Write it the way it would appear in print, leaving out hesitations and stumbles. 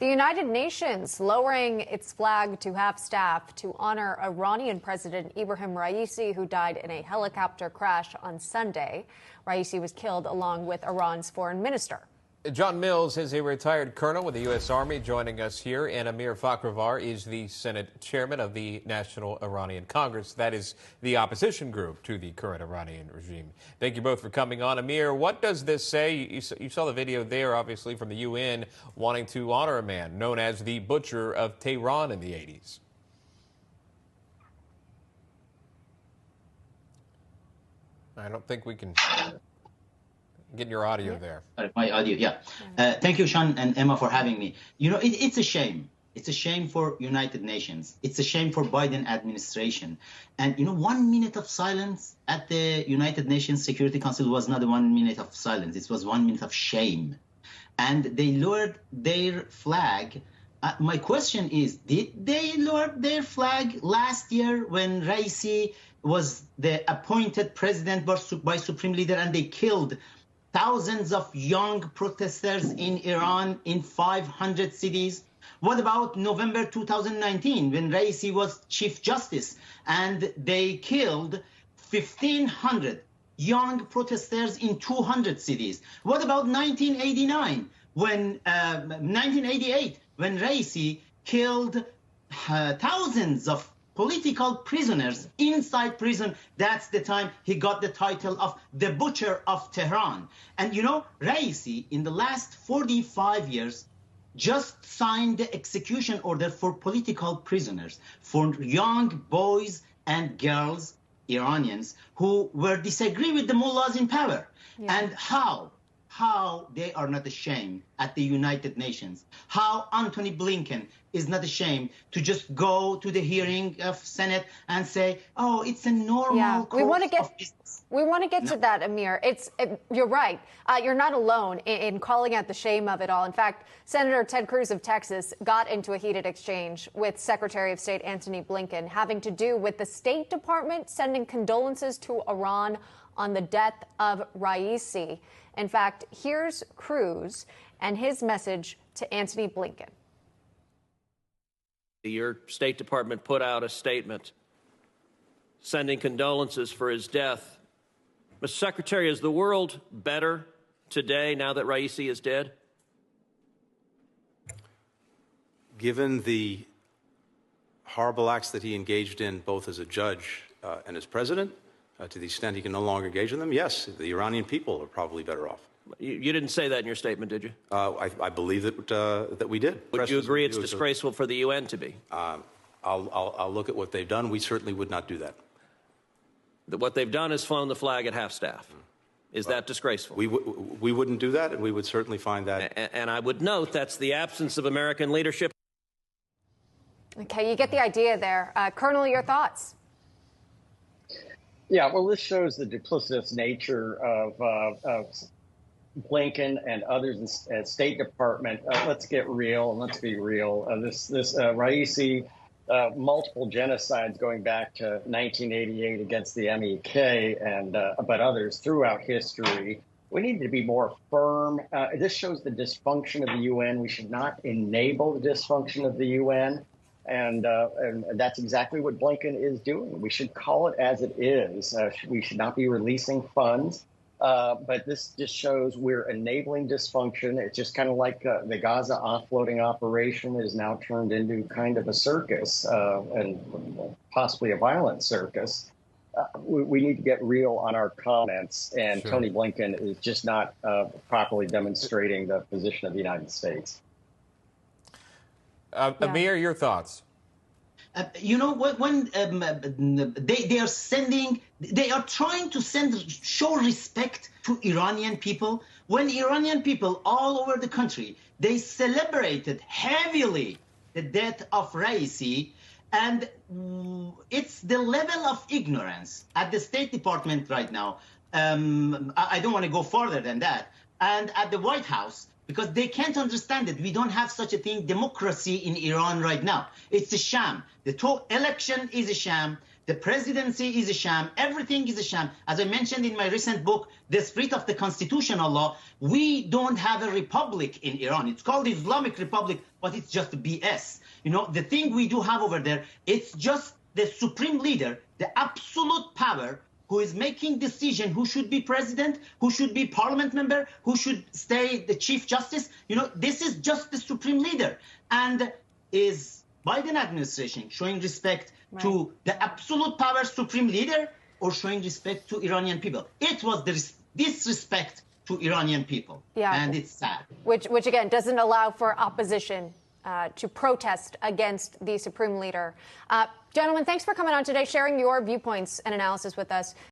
The United Nations lowering its flag to half-staff to honor Iranian President Ibrahim Raisi, who died in a helicopter crash on Sunday. Raisi was killed along with Iran's foreign minister. John Mills is a retired colonel with the U.S. Army joining us here, and Amir Fkhråvar is the Senate chairman of the National Iranian Congress. That is the opposition group to the current Iranian regime. Thank you both for coming on. Amir, what does this say? You saw the video there, obviously, from the UN wanting to honor a man known as the Butcher of Tehran in the 80s. I don't think we can get your audio there. My audio, yeah. Thank you, Sean and Emma, for having me. You know, it's a shame. It's a shame for United Nations. It's a shame for Biden administration. And, you know, 1 minute of silence at the United Nations Security Council was not a 1 minute of silence. It was 1 minute of shame. And they lowered their flag. My question is, did they lower their flag last year when Raisi was the appointed president by Supreme Leader and they killed thousands of young protesters in Iran in 500 cities? What about November 2019 when Raisi was Chief Justice and they killed 1,500 young protesters in 200 cities? What about 1988 when Raisi killed thousands of political prisoners inside prison? That's the time he got the title of the Butcher of Tehran. And you know, Raisi, in the last 45 years, just signed the execution order for political prisoners, for young boys and girls, Iranians, who were disagree with the mullahs in power. Yeah. And how they are not ashamed at the United Nations, how Antony Blinken is not ashamed to just go to the hearing of Senate and say, oh, it's a normal course of business. We want to get to that, Amir. You're right. You're not alone in calling out the shame of it all. In fact, Senator Ted Cruz of Texas got into a heated exchange with Secretary of State Antony Blinken having to do with the State Department sending condolences to Iran on the death of Raisi. In fact, here's Cruz and his message to Antony Blinken. Your State Department put out a statement sending condolences for his death. Mr. Secretary, is the world better today now that Raisi is dead? Given the horrible acts that he engaged in, both as a judge and as president, to the extent he can no longer engage in them, yes, the Iranian people are probably better off. You didn't say that in your statement, did you? I believe that we did. Would you agree it's disgraceful for the UN to be? I'll look at what they've done. We certainly would not do that. What they've done is flown the flag at half-staff. Is that disgraceful? We wouldn't do that, and we would certainly find that. And I would note that's the absence of American leadership. Okay, you get the idea there. Colonel, your thoughts? Yeah, well, this shows the duplicitous nature of Blinken and others in State Department. Let's get real and let's be real. This Raisi, multiple genocides going back to 1988 against the MEK and but others throughout history. We need to be more firm. This shows the dysfunction of the UN. We should not enable the dysfunction of the UN. And that's exactly what Blinken is doing. We should call it as it is. We should not be releasing funds. But this just shows we're enabling dysfunction. It's just kind of like the Gaza offloading operation is now turned into kind of a circus and possibly a violent circus. We need to get real on our comments. And sure. Tony Blinken is just not properly demonstrating the position of the United States. Amir, your thoughts? You know, when they are trying to show respect to Iranian people. When Iranian people all over the country, they celebrated heavily the death of Raisi, and it's the level of ignorance at the State Department right now. I don't want to go further than that. And at the White House, because they can't understand it. We don't have such a thing, democracy in Iran right now. It's a sham. The election is a sham. The presidency is a sham. Everything is a sham. As I mentioned in my recent book, The Spirit of the Constitutional Law, we don't have a republic in Iran. It's called the Islamic Republic, but it's just BS. You know, the thing we do have over there, it's just the supreme leader, the absolute power, who is making decision who should be president, who should be parliament member, who should stay the chief justice. You know, this is just the supreme leader. And is Biden administration showing respect to the absolute power supreme leader or showing respect to Iranian people? It was the disrespect to Iranian people. Yeah. And it's sad. Which again, doesn't allow for opposition to protest against the supreme leader. Gentlemen, thanks for coming on today, sharing your viewpoints and analysis with us.